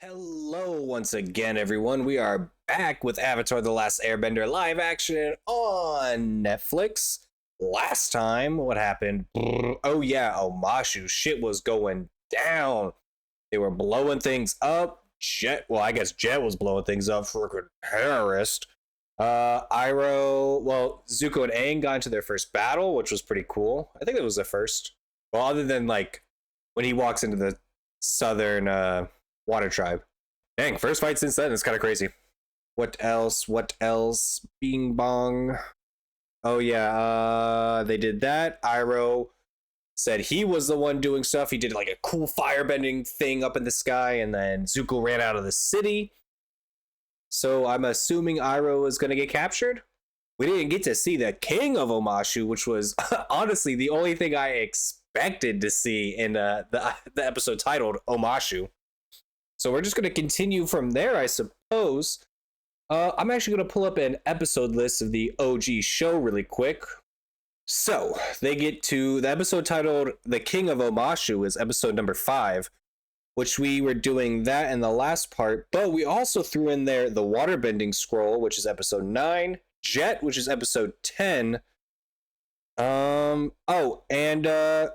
Hello, once again, everyone. We are back with Avatar The Last Airbender live action on Netflix. Last time, what happened? Oh, yeah, Omashu. Shit was going down. They were blowing things up. I guess Jet was blowing things up for a terrorist. Zuko and Aang got into their first battle, which was pretty cool. I think it was the first. Well, other than, like, when he walks into the southern, Water Tribe. Dang, first fight since then. It's kind of crazy. What else? What else? Bing bong. Oh yeah, they did that. Iroh said he was the one doing stuff. He did like a cool firebending thing up in the sky, and then Zuko ran out of the city. So I'm assuming Iroh is gonna get captured. We didn't get to see the king of Omashu, which was honestly the only thing I expected to see in the episode titled Omashu. So we're just going to continue from there, I suppose. I'm actually going to pull up an episode list of the OG show really quick. So they get to the episode titled The King of Omashu is episode number 5, which we were doing that in the last part. But we also threw in there the Waterbending Scroll, which is episode 9, Jet, which is episode 10. And a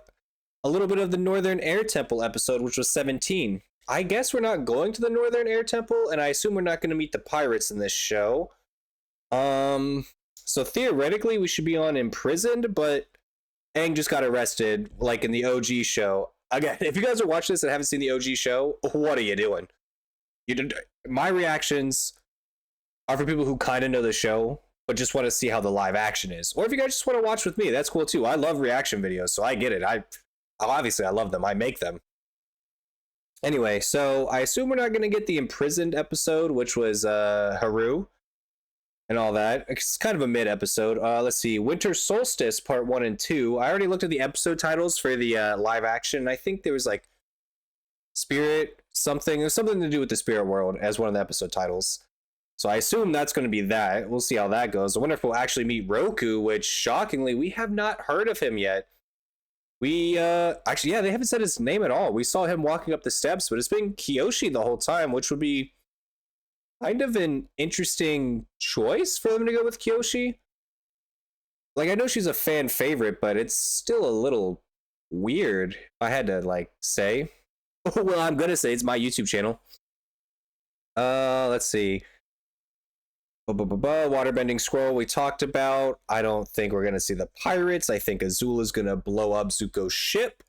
little bit of the Northern Air Temple episode, which was 17. I guess we're not going to the Northern Air Temple, and I assume we're not going to meet the pirates in this show. So theoretically, we should be on Imprisoned, but Aang just got arrested, like in the OG show. Again, if you guys are watching this and haven't seen the OG show, what are you doing? My reactions are for people who kind of know the show, but just want to see how the live action is. Or if you guys just want to watch with me, that's cool too. I love reaction videos, so I get it. Obviously, I love them. I make them. Anyway, so I assume we're not going to get the Imprisoned episode, which was Haru and all that. It's kind of a mid episode. Let's see. Winter Solstice Part 1 and 2. I already looked at the episode titles for the live action. I think there was like Spirit something. There's something to do with the spirit world as one of the episode titles. So I assume that's going to be that. We'll see how that goes. I wonder if we'll actually meet Roku, which shockingly, we have not heard of him yet. We actually, yeah, they haven't said his name at all. We saw him walking up the steps, but it's been Kyoshi the whole time, which would be kind of an interesting choice for them to go with Kyoshi. Like, I know she's a fan favorite, but it's still a little weird, if I had to, like, say. Well, I'm gonna say it's my YouTube channel. Let's see. Waterbending Scroll we talked about. I don't think we're gonna see the pirates. I think Azula's gonna blow up Zuko's ship.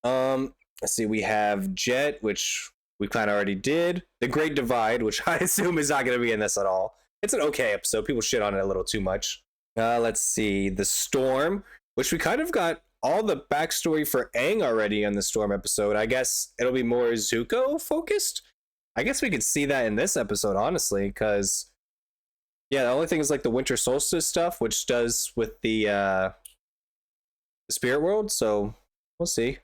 Let's see, we have Jet, which we kind of already did. The Great Divide, which I assume is not gonna be in this at all. It's an okay episode. People shit on it a little too much. Let's see, the Storm, which we kind of got all the backstory for Aang already on the Storm episode. I guess it'll be more Zuko focused. I guess we could see that in this episode, honestly, because yeah, the only thing is like the Winter Solstice stuff, which does with the spirit world, so we'll see.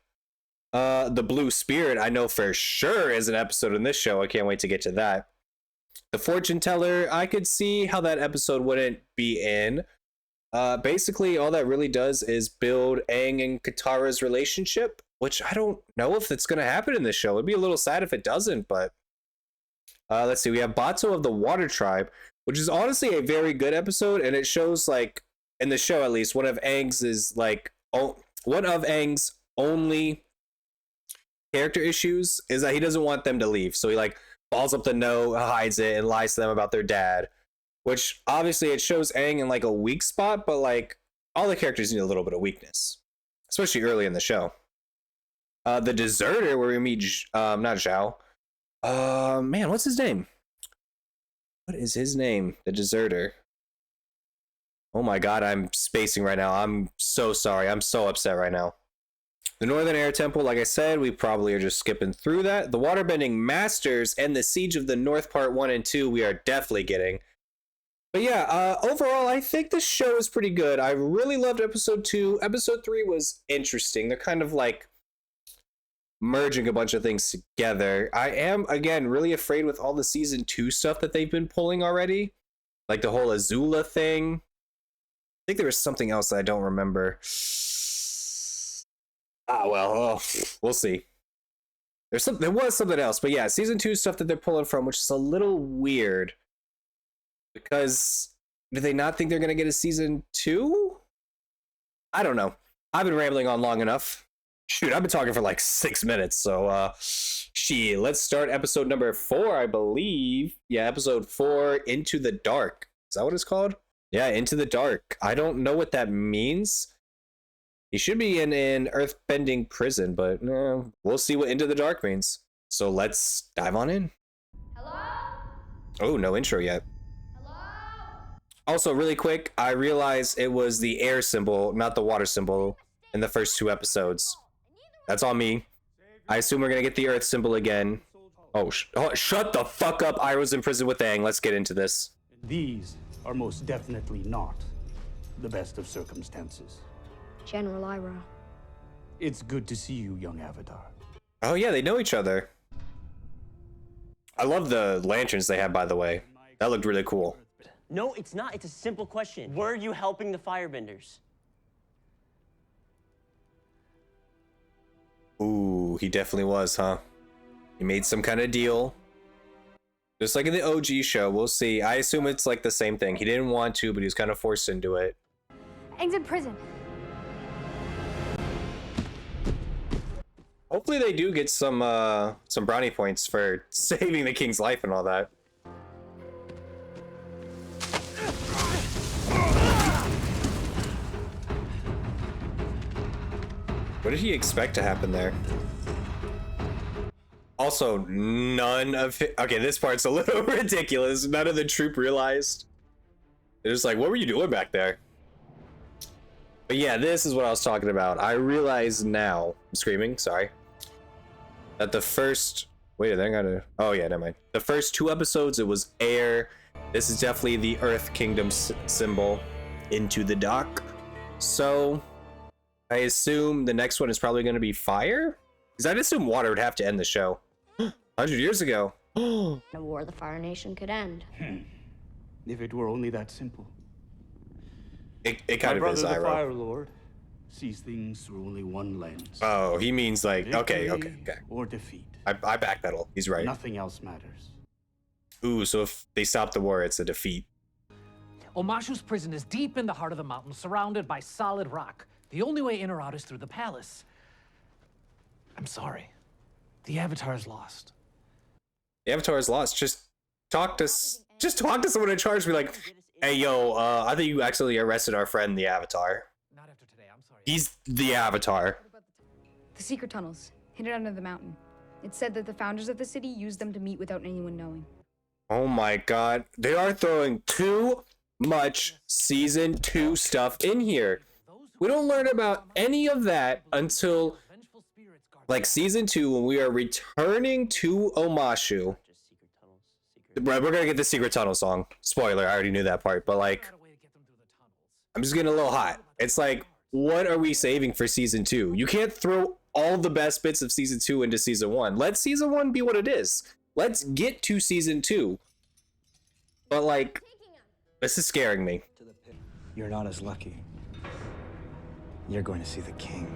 The Blue Spirit, I know for sure is an episode in this show. I can't wait to get to that. The Fortune Teller, I could see how that episode wouldn't be in. Basically, all that really does is build Aang and Katara's relationship, which I don't know if it's going to happen in this show. It'd be a little sad if it doesn't, but let's see. We have Bato of the Water Tribe, which is honestly a very good episode, and it shows, like, in the show at least, one of Aang's only character issues is that he doesn't want them to leave. So he, like, balls up the note, hides it, and lies to them about their dad. Which, obviously, it shows Aang in, like, a weak spot, but, like, all the characters need a little bit of weakness. Especially early in the show. The Deserter, where we meet, not Zhao. Man, what's his name? What is his name? The Deserter. Oh my god, I'm spacing right now. I'm so sorry. I'm so upset right now. The Northern Air Temple, like I said, we probably are just skipping through that. The Waterbending Masters and the Siege of the North Part 1 and 2, we are definitely getting. But yeah, overall, I think this show is pretty good. I really loved episode 2. Episode 3 was interesting. They're kind of like merging a bunch of things together. I am, again, really afraid with all the season 2 stuff that they've been pulling already. Like the whole Azula thing. I think there was something else that I don't remember. We'll see. There was something else, but yeah, season 2 stuff that they're pulling from, which is a little weird. Because do they not think they're gonna get a season 2? I don't know. I've been rambling on long enough. Shoot, I've been talking for like 6 minutes, so let's start episode number 4, I believe. Yeah, episode 4, Into the Dark. Is that what it's called? Yeah, Into the Dark. I don't know what that means. He should be in an earthbending prison, but we'll see what Into the Dark means. So let's dive on in. Hello? Oh, no intro yet. Hello? Also, really quick, I realized it was the air symbol, not the water symbol, in the first 2 episodes. That's on me. I assume we're gonna get the earth symbol again. Oh, shut the fuck up. I was in prison with Aang. Let's get into this. These are most definitely not the best of circumstances. General Ira. It's good to see you, young Avatar. Oh yeah, they know each other. I love the lanterns they have, by the way. That looked really cool. No, it's not. It's a simple question. Were you helping the firebenders? Ooh, he definitely was, huh? He made some kind of deal. Just like in the OG show, we'll see. I assume it's like the same thing. He didn't want to, but he was kind of forced into it. Aang's in prison. Hopefully they do get some brownie points for saving the king's life and all that. What did he expect to happen there? Also, none of it. Okay, this part's a little ridiculous. None of the troop realized. They're just like, what were you doing back there? But yeah, this is what I was talking about. I realize now, I'm screaming, sorry, that the first, wait, I gotta, oh yeah, never mind. The first 2 episodes, it was air. This is definitely the Earth Kingdom symbol, Into the Dark. So I assume the next one is probably going to be fire? Because I'd assume water would have to end the show. 100 years ago. A war the Fire Nation could end. If it were only that simple. It kind of is, My brother, the Iroh. Fire Lord, sees things through only one lens. Oh, he means like, okay. Victory or defeat. I backpedal. He's right. Nothing else matters. Ooh, so if they stop the war, it's a defeat. Omashu's prison is deep in the heart of the mountain, surrounded by solid rock. The only way in or out is through the palace. I'm sorry. The Avatar is lost. The Avatar is lost. Just talk to someone in charge. Be like, hey, yo, I think you accidentally arrested our friend, the Avatar. Not after today, I'm sorry. He's the Avatar. The secret tunnels, hidden under the mountain. It's said that the founders of the city used them to meet without anyone knowing. Oh my god. They are throwing too much season 2 stuff in here. We don't learn about any of that until like season 2 when we are returning to Omashu. Right, we're gonna get the secret tunnel song. Spoiler, I already knew that part, but like, I'm just getting a little hot. It's like, what are we saving for season 2? You can't throw all the best bits of season 2 into season 1. Let season 1 be what it is. Let's get to season 2. But like, this is scaring me. You're not as lucky. You're going to see the king.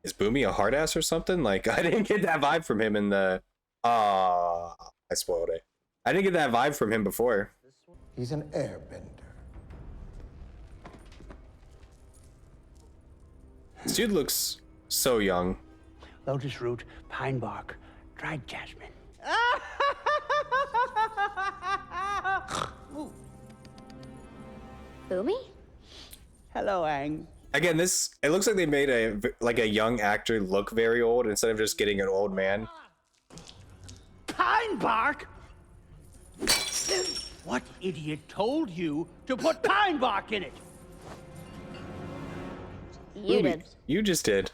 Is Boomy a hard ass or something? Like, I didn't get that vibe from him in the... I spoiled it. I didn't get that vibe from him before. He's an airbender. This dude looks so young. Lotus root, pine bark, dried jasmine. Boomy? Hello, Aang. Again, it looks like they made a young actor look very old instead of just getting an old man. Pine bark? What idiot told you to put pine bark in it? You did. You just did.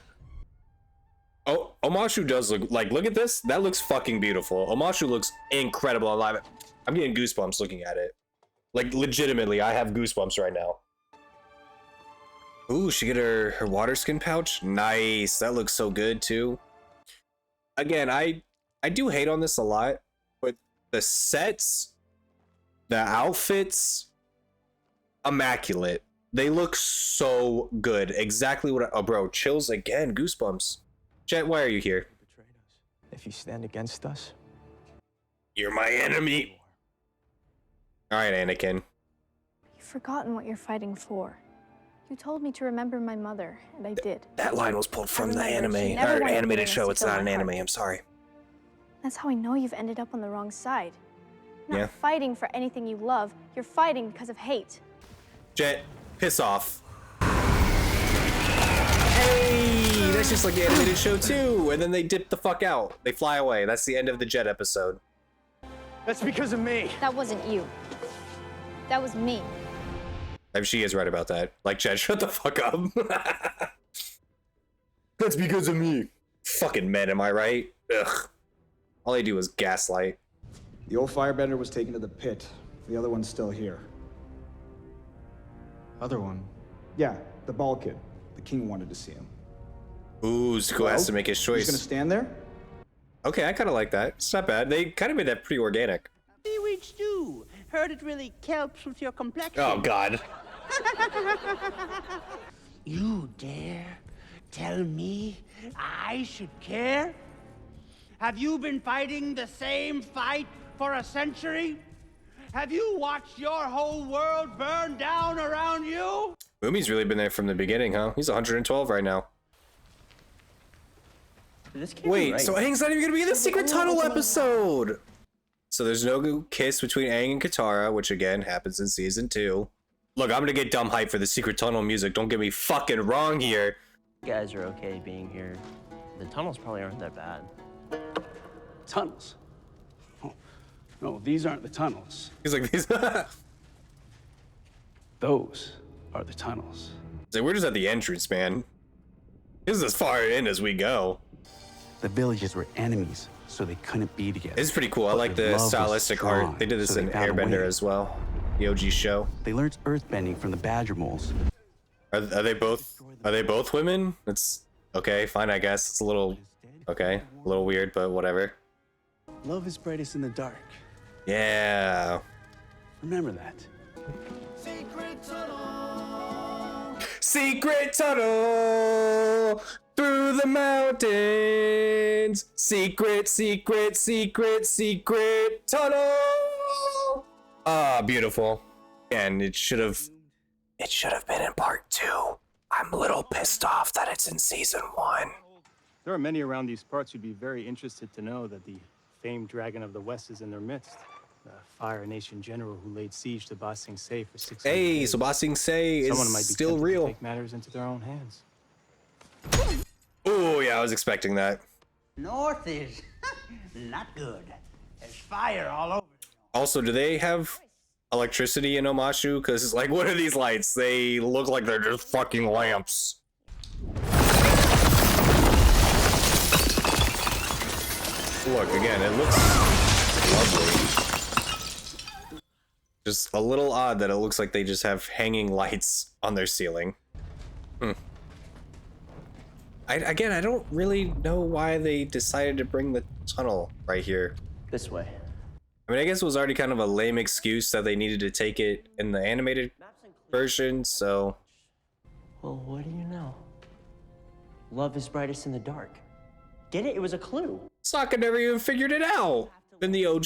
Oh, Omashu does look at this. That looks fucking beautiful. Omashu looks incredible alive. I'm getting goosebumps looking at it. Like, legitimately, I have goosebumps right now. Ooh, she get her water skin pouch. Nice. That looks so good too. Again, I do hate on this a lot, but the sets, the outfits, immaculate. They look so good. Exactly what oh bro, chills again, goosebumps. Jet, why are you here? If you stand against us, You're my enemy. All right, Anakin. You've forgotten what you're fighting for. You told me to remember my mother, and I did. That line was pulled from the Remember, she anime, never or wanted animated villains show. to It's fill not an my anime. heart. I'm sorry. That's how I know you've ended up on the wrong side. You're not Yeah. fighting for anything you love. You're fighting because of hate. Jet, piss off. Hey, that's just like the animated show too. And then they dip the fuck out. They fly away. That's the end of the Jet episode. that's because of me. That wasn't you. That was me. She is right about that. Like, Jet, shut the fuck up. That's because of me. Fucking men, am I right? Ugh. All they do is gaslight. The old firebender was taken to the pit. The other one's still here. Other one? Yeah, the bald kid. The king wanted to see him. Ooh, Zuko has to make his He's gonna choice. stand there? Okay, I kind of like that. It's not bad. They kind of made that pretty organic. Seaweed stew. Heard it really helps with your complexion. Oh, God. You dare tell me I should care? Have you been fighting the same fight for a century? Have you watched your whole world burn down around you? Mumi's really been there from the beginning, huh? He's 112 right now. This can't be Wait, right. so Aang's not even gonna be in the Secret Tunnel episode! So there's no kiss between Aang and Katara, which again happens in season 2. Look, I'm gonna get dumb hype for the Secret Tunnel music. Don't get me fucking wrong here. You guys are okay being here. The tunnels probably aren't that bad. Tunnels. Oh, no, these aren't the tunnels. He's like, these. Those are the tunnels. So we're just at the entrance, man. This is as far in as we go. The villages were enemies, so they couldn't be together. It's pretty cool. I But like their the love was stylistic strong, art. They did this so in they found a Airbender way. as well. The OG show. They learned earthbending from the badger moles. Are they both? Are they both women? It's okay, fine, I guess. It's a little okay, a little weird, but whatever. Love is brightest in the dark. Yeah. Remember that. Secret tunnel through the mountains. Secret, secret, secret, secret tunnel. Ah, beautiful. And it should have been in part 2. I'm a little pissed off that it's in season 1. There are many around these parts who'd be very interested to know that the famed Dragon of the West is in their midst. The Fire Nation general who laid siege to Ba Sing Se for 600 Hey, days. so Ba Sing Se Someone is might be still tempted to real. take matters into their own hands. Oh yeah, I was expecting that. North is not good. There's fire all over. Also, do they have electricity in Omashu? Because it's like, what are these lights? They look like they're just fucking lamps. Look, again, it looks lovely. Just a little odd that it looks like they just have hanging lights on their ceiling. Again, I don't really know why they decided to bring the tunnel right here. This way. I mean, I guess it was already kind of a lame excuse that they needed to take it in the animated version, so... Well, what do you know? Love is brightest in the dark. Get it? It was a clue. Sokka never even figured it out in the OG.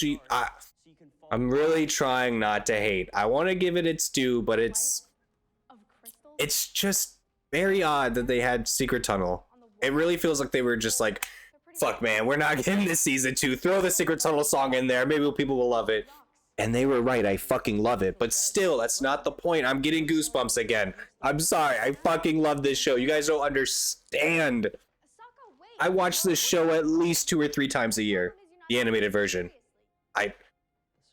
I'm really trying not to hate. I want to give it its due, but it's just very odd that they had Secret Tunnel. It really feels like they were just like, fuck man, we're not getting this season 2. Throw the Secret Tunnel song in there. Maybe people will love it. And they were right. I fucking love it. But still, that's not the point. I'm getting goosebumps again. I'm sorry. I fucking love this show. You guys don't understand. I watch this show at least 2 or 3 times a year. The animated version. I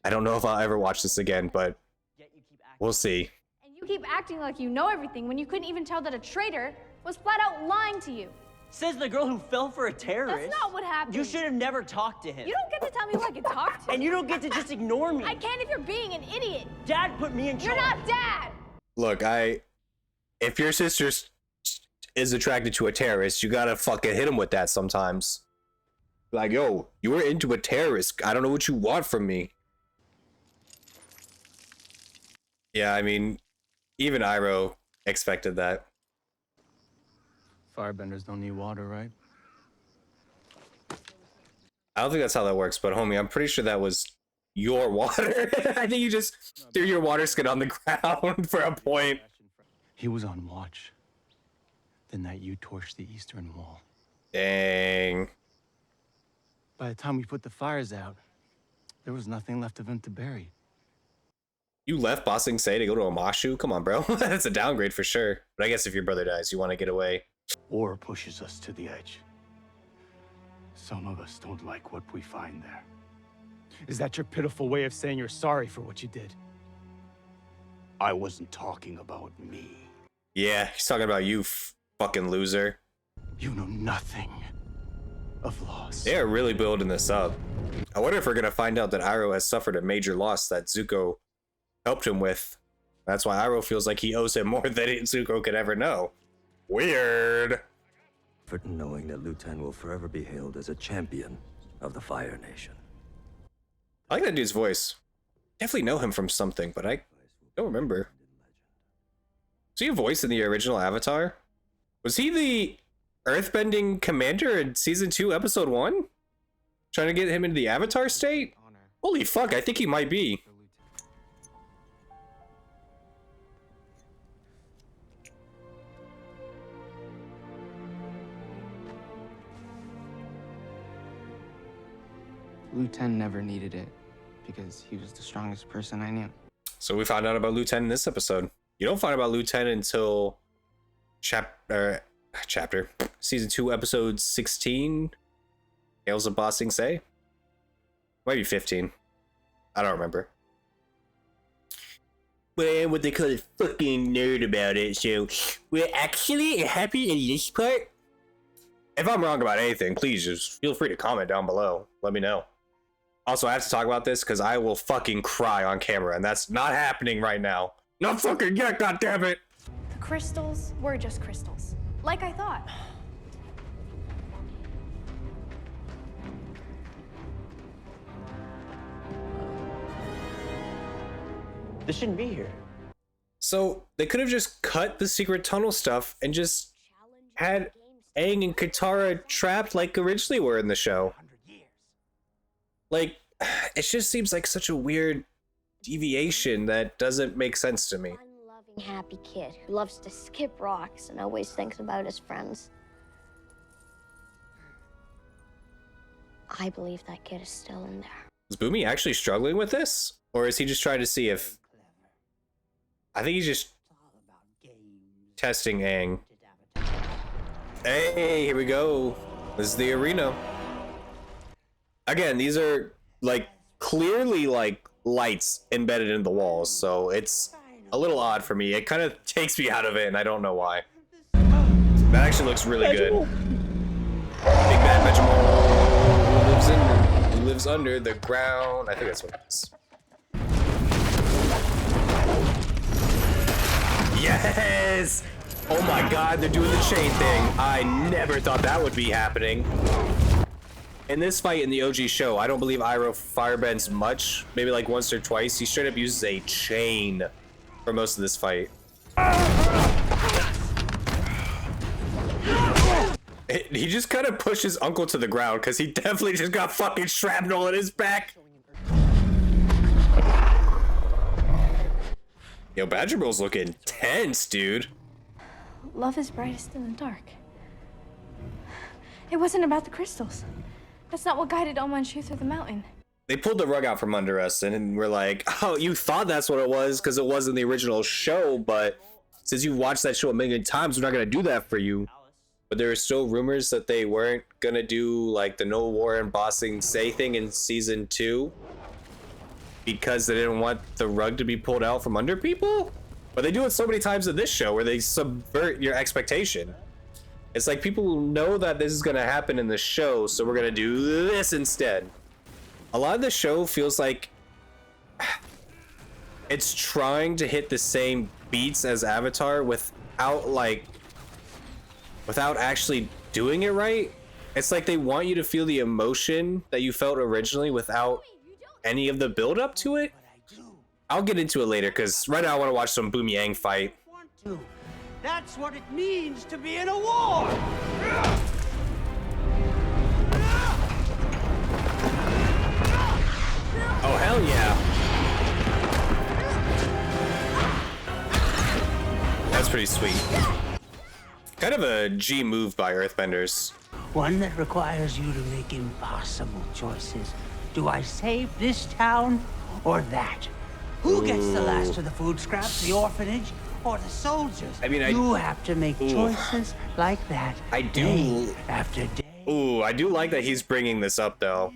don't know if I'll ever watch this again, but we'll see. And you keep acting like you know everything when you couldn't even tell that a traitor was flat out lying to you. Says the girl who fell for a terrorist. That's not what happened. You should have never talked to him. You don't get to tell me who I can talk to. And you don't get to just ignore me. I can if you're being an idiot. Dad put me in charge. You're not Dad. Look, if your sister is attracted to a terrorist, you gotta fucking hit him with that sometimes. Like, yo, you were into a terrorist. I don't know what you want from me. Yeah, I mean, even Iroh expected that. Firebenders don't need water, right? I don't think that's how that works, but homie, I'm pretty sure that was your water. I think you just threw your water skin on the ground for a point. He was on watch the night you torched the eastern wall. Dang. By the time we put the fires out, there was nothing left of him to bury. You left Ba Sing Se to go to Omashu? Come on, bro. That's a downgrade for sure. But I guess if your brother dies, you want to get away. War pushes us to the edge. Some of us don't like what we find there. Is that your pitiful way of saying you're sorry for what you did? I wasn't talking about me. Yeah, he's talking about you, fucking loser. You know nothing of loss. They are really building this up. I wonder if we're going to find out that Iroh has suffered a major loss that Zuko helped him with. That's why Iroh feels like he owes him more than Zuko could ever know. Weird. For knowing that Liu Ten will forever be hailed as a champion of the Fire Nation. I like that dude's voice. Definitely know him from something, but I don't remember. Was he a voice in the original Avatar? Was he the earthbending commander in season 2, episode 1? Trying to get him into the Avatar state? Holy fuck, I think he might be. Liu Ten never needed it because he was the strongest person I knew. So we found out about Liu Ten in this episode. You don't find out about Liu Ten until chapter season 2, episode 16, Tales of Ba Sing Se. Might be 15. I don't remember. Well, what they call a fucking nerd about it, so we're actually happy in this part. If I'm wrong about anything, please just feel free to comment down below. Let me know. Also, I have to talk about this because I will fucking cry on camera, and that's not happening right now. Not fucking yet, goddammit! The crystals were just crystals, like I thought. This shouldn't be here. So they could have just cut the secret tunnel stuff and just had Aang and Katara trapped like originally were in the show. Like, it just seems like such a weird deviation that doesn't make sense to me. Fun-loving, happy kid who loves to skip rocks and always thinks about his friends. I believe that kid is still in there. Is Boomy actually struggling with this? Or is he just trying to see if... I think he's just testing Aang. Hey, here we go. This is the arena. Again, these are like clearly like lights embedded in the walls, so it's a little odd for me. It kind of takes me out of it, and I don't know why. That actually looks really good. Big Bad Vegemite lives under the ground. I think that's what it is. Yes! Oh my god, they're doing the chain thing. I never thought that would be happening. In this fight in the OG show, I don't believe Iroh firebends much. Maybe like once or twice. He straight up uses a chain for most of this fight. He just kind of pushed his uncle to the ground because he definitely just got fucking shrapnel in his back. Yo, Badger Bros look intense, dude. Love is brightest in the dark. It wasn't about the crystals. That's not what guided Omashu through the mountain. They pulled the rug out from under us and we're like, oh, you thought that's what it was because it wasn't the original show, but since you've watched that show a million times, we're not going to do that for you. But there are still rumors that they weren't going to do like the No War and Ba Sing Se thing in season 2 because they didn't want the rug to be pulled out from under people. But they do it so many times in this show where they subvert your expectation. It's like people know that this is going to happen in the show, so we're going to do this instead. A lot of the show feels like it's trying to hit the same beats as Avatar without actually doing it right. It's like they want you to feel the emotion that you felt originally without any of the build up to it. I'll get into it later because right now I want to watch some Boomy Aang fight. That's what it means to be in a war! pretty sweet. Kind of a G move by Earthbenders. One that requires you to make impossible choices. Do I save this town or that? Who gets the last of the food scraps, the orphanage or the soldiers? I mean, you have to make choices like that. I do. Day after day. Ooh, I do like that he's bringing this up though.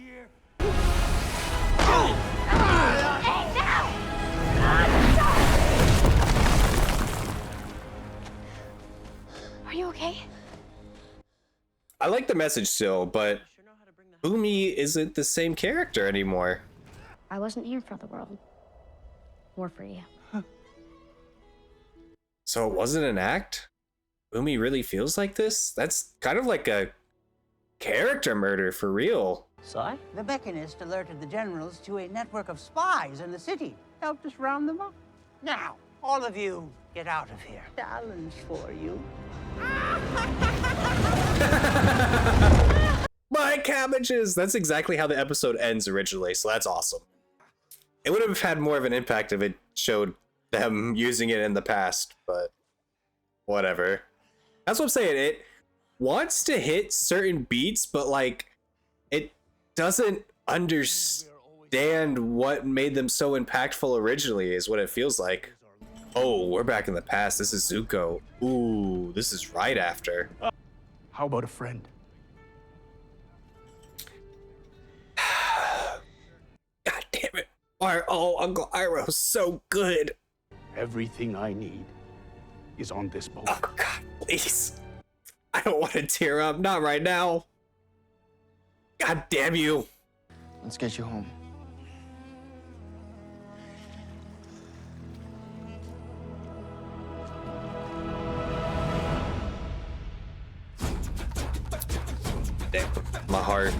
Are you okay? I like the message still, but Boomy isn't the same character anymore. I wasn't here for the world. Or for you. So it wasn't an act? Boomy really feels like this? That's kind of like a character murder for real. Sigh? The Mechanist alerted the generals to a network of spies in the city. Helped us round them up. Now, all of you, get out of here. Challenge for you. My cabbages! That's exactly how the episode ends originally, so that's awesome. It would have had more of an impact if it showed them using it in the past, but whatever. That's what I'm saying. It wants to hit certain beats, but like it doesn't understand what made them so impactful originally is what it feels like. Oh, we're back in the past. This is Zuko. Ooh, this is right after. How about a friend? God damn it. Uncle Iroh's so good. Everything I need is on this boat. Oh God, please. I don't want to tear up. Not right now. God damn you. Let's get you home. My heart.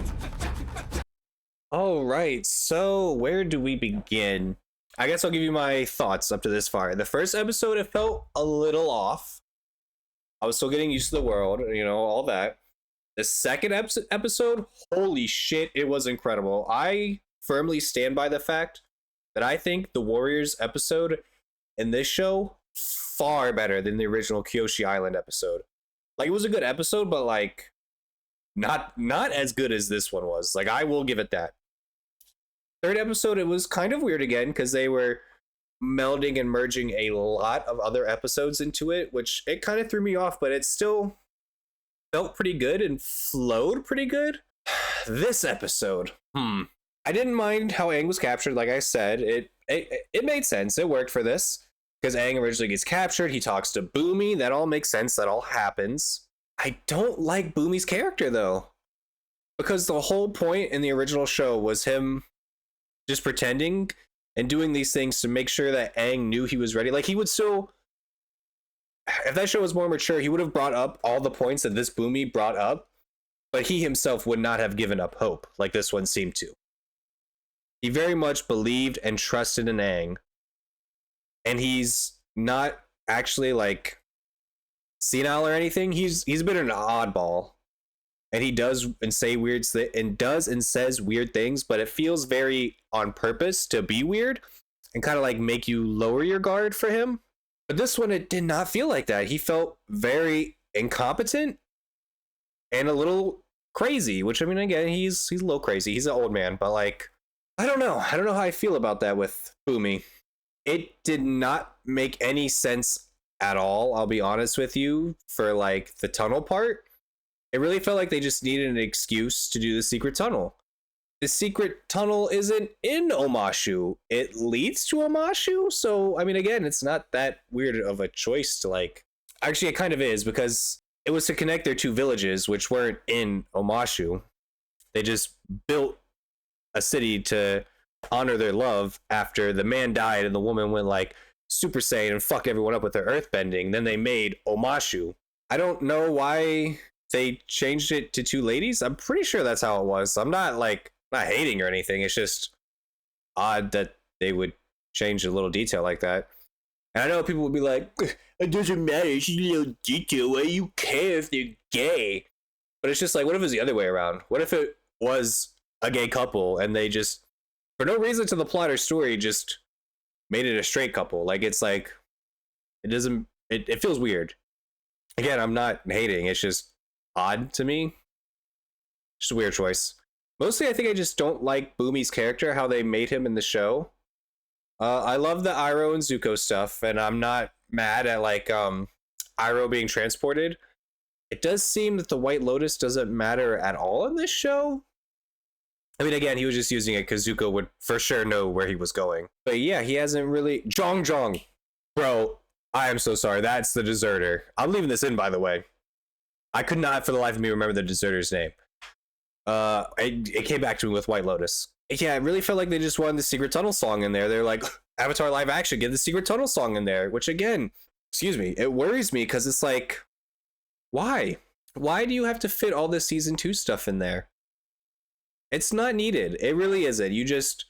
All right, so where do we begin? I guess I'll give you my thoughts up to this far. The first episode, it felt a little off. I was still getting used to the world, you know, all that. The second episode, holy shit, it was incredible. I firmly stand by the fact that I think the Warriors episode in this show far better than the original Kyoshi Island episode. Like, it was a good episode, but like not as good as this one was. Like, I will give it that. Third episode, it was kind of weird again because they were melding and merging a lot of other episodes into it, which it kind of threw me off, but it still felt pretty good and flowed pretty good. This episode, I didn't mind how Aang was captured. Like I said, it made sense. It worked for this because Aang originally gets captured. He talks to Boomy. That all makes sense. That all happens. I don't like Boomy's character though, because the whole point in the original show was him just pretending and doing these things to make sure that Aang knew he was ready. Like, he would still, if that show was more mature, he would have brought up all the points that this Boomy brought up, but he himself would not have given up hope like this one seemed to. He very much believed and trusted in Aang, and he's not actually like senile or anything. He's been an oddball, and he does and says weird things, but it feels very on purpose to be weird and kind of like make you lower your guard for him. But this one, it did not feel like that. He felt very incompetent and a little crazy, which, I mean, again, he's a little crazy. He's an old man, but like, I don't know how I feel about that with Boomy. It did not make any sense at all, I'll be honest with you, for like the tunnel part. It really felt like they just needed an excuse to do the secret tunnel. The secret tunnel isn't in Omashu. It leads to Omashu. So, I mean, again, it's not that weird of a choice to like... Actually, it kind of is, because it was to connect their two villages, which weren't in Omashu. They just built a city to honor their love after the man died and the woman went like Super Saiyan and fucked everyone up with their earthbending. Then they made Omashu. I don't know why they changed it to two ladies. I'm pretty sure that's how it was. I'm not hating or anything. It's just odd that they would change a little detail like that. And I know people would be like, it doesn't matter, it's just a little detail. Why do you care if they're gay? But it's just like, what if it was the other way around? What if it was a gay couple and they just, for no reason to the plot or story, just made it a straight couple? Like, it's like, it doesn't It feels weird. Again, I'm not hating. It's just odd to me. Just a weird choice. Mostly, I think I just don't like Bumi's character, how they made him in the show. I love the Iroh and Zuko stuff, and I'm not mad at like Iroh being transported. It does seem that the White Lotus doesn't matter at all in this show. I mean, again, he was just using it because Zuko would for sure know where he was going. But yeah, he hasn't really... Zhong. Bro, I am so sorry. That's the deserter. I'm leaving this in, by the way. I could not for the life of me remember the deserter's name. It came back to me with White Lotus. Yeah, it really felt like they just wanted the Secret Tunnel song in there. They're like, Avatar live action, get the Secret Tunnel song in there. Which again, excuse me, it worries me because it's like, why? Why do you have to fit all this season 2 stuff in there? It's not needed. It really isn't. You just...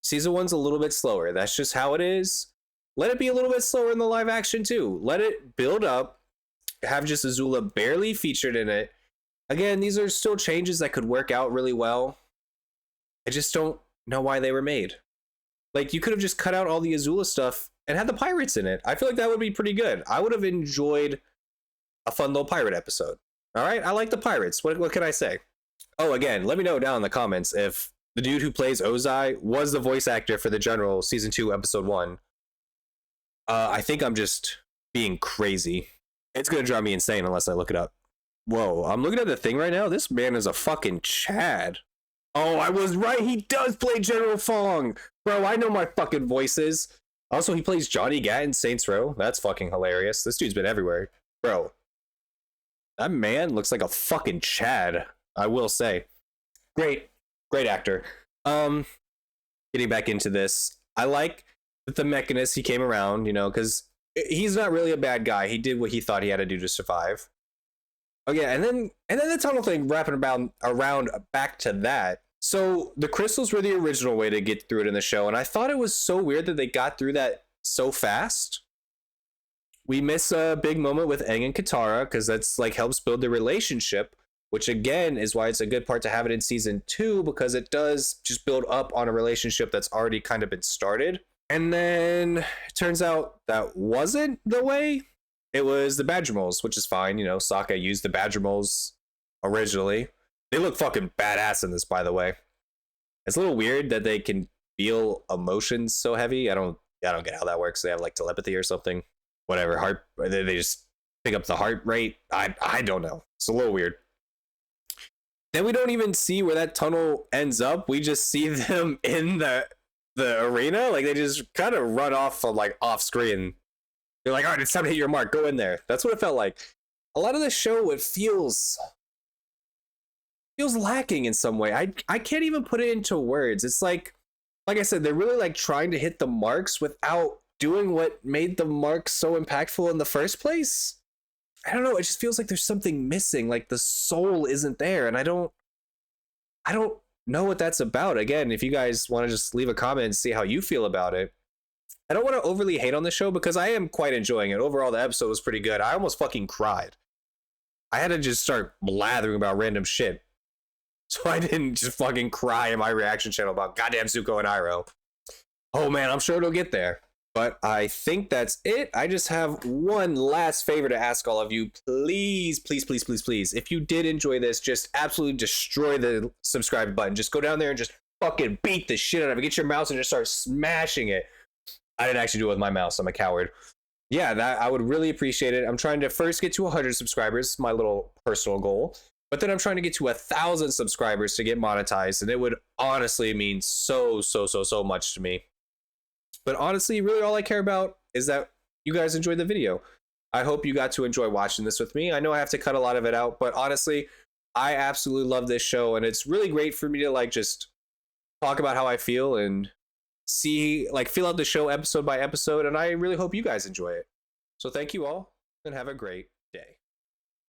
Season 1's a little bit slower. That's just how it is. Let it be a little bit slower in the live action too. Let it build up. Have just Azula barely featured in it. Again, these are still changes that could work out really well. I just don't know why they were made. Like, you could have just cut out all the Azula stuff and had the pirates in it. I feel like that would be pretty good. I would have enjoyed a fun little pirate episode. All right, I like the pirates. What can I say? Oh, again, let me know down in the comments if the dude who plays Ozai was the voice actor for the General Season 2, Episode 1. I think I'm just being crazy. It's going to drive me insane unless I look it up. Whoa, I'm looking at the thing right now. This man is a fucking Chad. Oh, I was right. He does play General Fong. Bro, I know my fucking voices. Also, he plays Johnny Gat in Saints Row. That's fucking hilarious. This dude's been everywhere. Bro, that man looks like a fucking Chad, I will say. Great actor. Getting back into this, I like that the Mechanist, he came around, you know, because he's not really a bad guy. He did what he thought he had to do to survive. Oh yeah, and then the tunnel thing wrapping around back to that. So the crystals were the original way to get through it in the show, and I thought it was so weird that they got through that so fast. We miss a big moment with Aang and Katara because that's like helps build the relationship, which again is why it's a good part to have it in season 2 because it does just build up on a relationship that's already kind of been started. And then it turns out that wasn't the way. It was the Badgermoles, which is fine. You know, Sokka used the Badgermoles originally. They look fucking badass in this, by the way. It's a little weird that they can feel emotions so heavy. I don't get how that works. They have like telepathy or something. Whatever. Heart. They just pick up the heart rate. I don't know. It's a little weird. Then we don't even see where that tunnel ends up. We just see them in the arena. Like they just kind of run off from like off screen. They're like, all right, it's time to hit your mark. Go in there. That's what it felt like. A lot of the show, it feels lacking in some way. I can't even put it into words. It's like I said, they're really like trying to hit the marks without doing what made the marks so impactful in the first place. I don't know. It just feels like there's something missing. Like the soul isn't there, and I don't know what that's about. Again, if you guys want to just leave a comment and see how you feel about it. I don't want to overly hate on the show because I am quite enjoying it. Overall, the episode was pretty good. I almost fucking cried. I had to just start blathering about random shit. So I didn't just fucking cry in my reaction channel about goddamn Zuko and Iroh. Oh man, I'm sure it'll get there. But I think that's it. I just have one last favor to ask all of you. Please, please, please, please, please. If you did enjoy this, just absolutely destroy the subscribe button. Just go down there and just fucking beat the shit out of it. Get your mouse and just start smashing it. I didn't actually do it with my mouse. I'm a coward. Yeah, that I would really appreciate it. I'm trying to first get to 100 subscribers, my little personal goal. But then I'm trying to get to 1,000 subscribers to get monetized. And it would honestly mean so much to me. But honestly, really all I care about is that you guys enjoyed the video. I hope you got to enjoy watching this with me. I know I have to cut a lot of it out, but honestly, I absolutely love this show. And it's really great for me to like just talk about how I feel and feel out the show episode by episode, and I really hope you guys enjoy it. So thank you all, and have a great